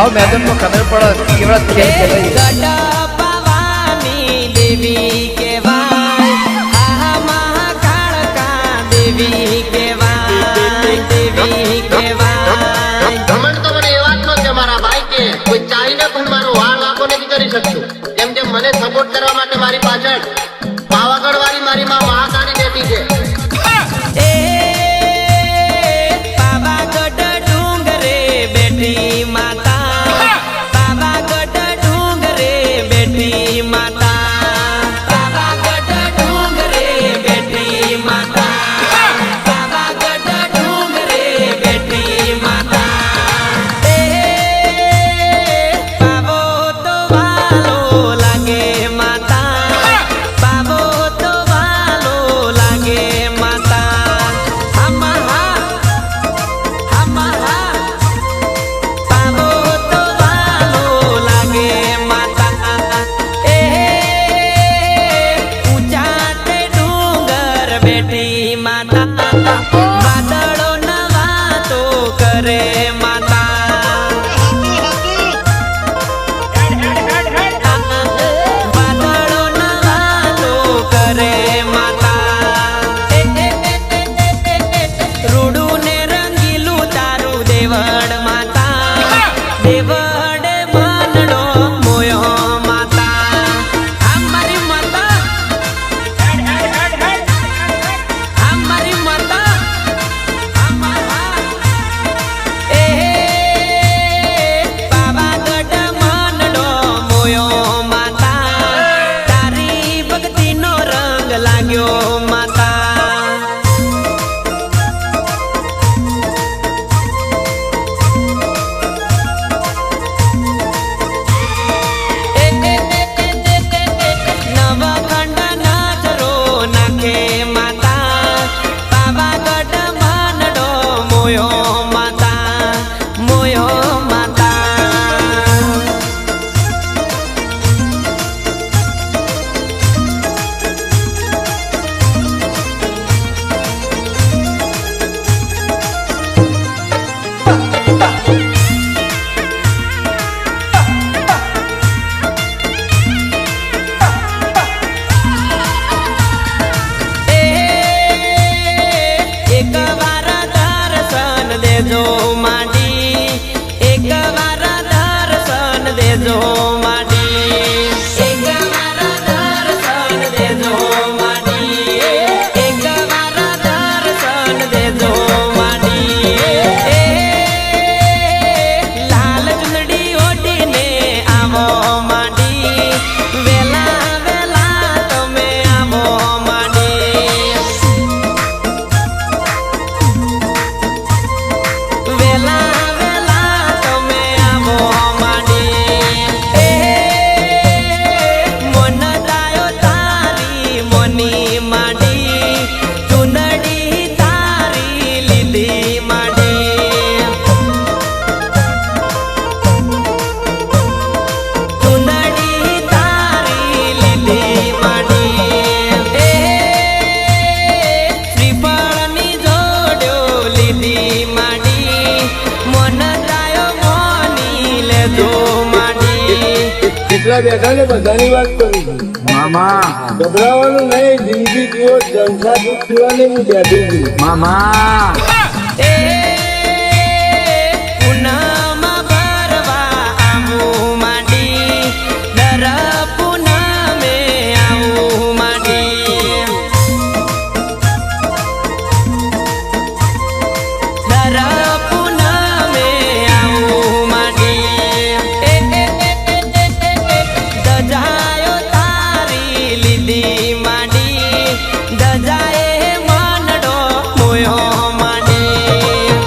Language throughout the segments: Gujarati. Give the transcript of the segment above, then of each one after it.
भाव मैदान में खबर पड़ा केवड़ा खेल खेलाई देवी केवाय आहा महाकाळका देवी केवाय देवी केवाय घमंड तो મને એ વાતનો કે મારા ભાઈ કે કોઈ ચાહીને પણ મારો વાળ વાંકો નથી કરી શકતું કેમ કે મને સપોર્ટ કરવા માટે મારી પાછળ પાવાગઢ વાળી મારી માં મહાકાળી બેઠી છે એ પાવાગઢ ડુંગરે બેઠી માતા પાવાગઢ ડુંગરે બેઠી માતા વાદળો નવાતો કરે માતા વાદળો નવાતો કરે માતા રૂડું ને રંગીલું તારું દેવડ માતા દેવડ મનડો મોયો માતા અમારી માતા દેજો માડી એક વાર દર્શન દેજો માડી એક વાર દર્શન દેજો માડી એક વાર દર્શન દેજો માડી લાલ ચુંદડી ઓઢીને આવો માડી વેલા વેલા તમે આવો માડી વેલા વેલા તમે આવો માડી મન દાયો તારી મોની માડી ચુંદડી તારી લીલી માડી ચુંદડી તારી લીલી માડી શ્રીફળની જોડ્યો લીલી માડી મન દાયો મોની લેજો માડી કેટલા બેઠા ને બધાની વાત કરું મામા ગભરાવાનું નહીં જિંદગી જીવો જલસા જીવવાની હું બેઠી છું મામા પૂનમમાં ભરવા આવું માડી દર પૂનમે આવું માડી દર પૂનમે આવું માડી દજાયો તારી લીધી માડી દજાએ મનડો મોયો માડી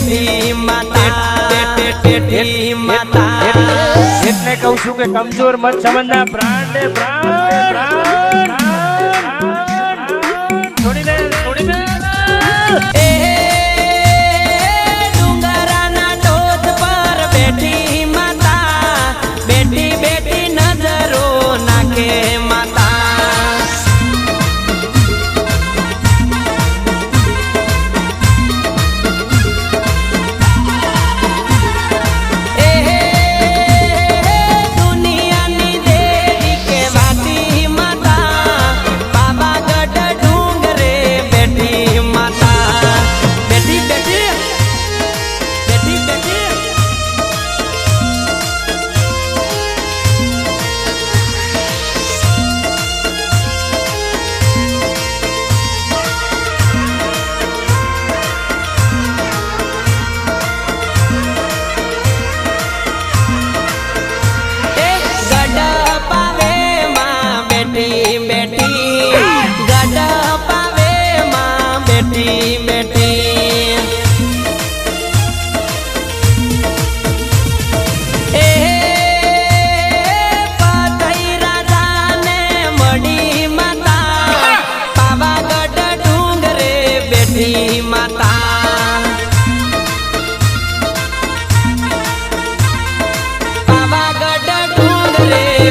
બેઠી માતા બેઠી માતા એટલે કહું છું કે કમજોર મત સમજના બ્રાન્ડ છોડી દે એ ડુંગરાના ટોચ પર બેઠી માતા બેઠી બેઠી નજરો નાખે માતા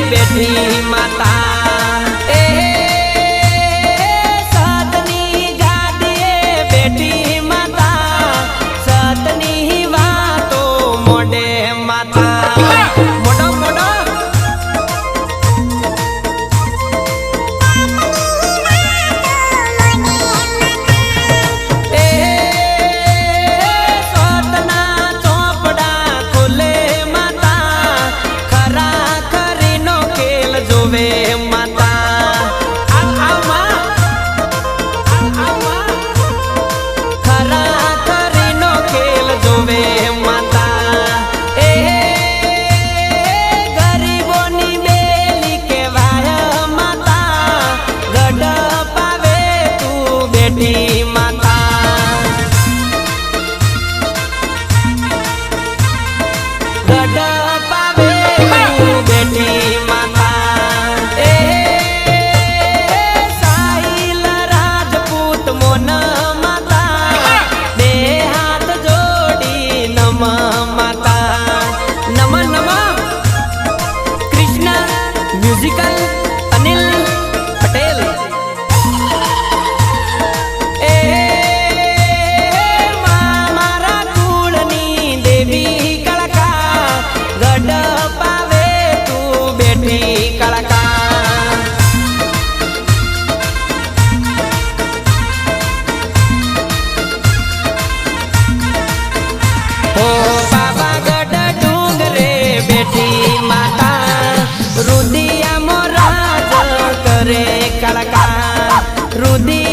બેઠી માતા એ સતની ગાદીએ બેઠી માતા સતની વાતો મોઢે માતા મોઢો મોઢો એ સતના ચોપડા ખોલે માતા ખરા જોવે માતા ખરા ખરીનો ખેલ જોવે માતા એ ગરીબોની બેલી કેવાય માતા ગઢ પાવે તું બેઠી માતા ગઢ પાવે તું બેઠી મ્યુઝિકલ અનિલ પટેલ એ મારા કુળની દેવી કળકા ગઢ પાવે તું બેઠી કળકા ઓ પાવાગઢ ડુંગરે બેઠી માતા રુદિયા મોરાજ કરે કળકા રુદિયા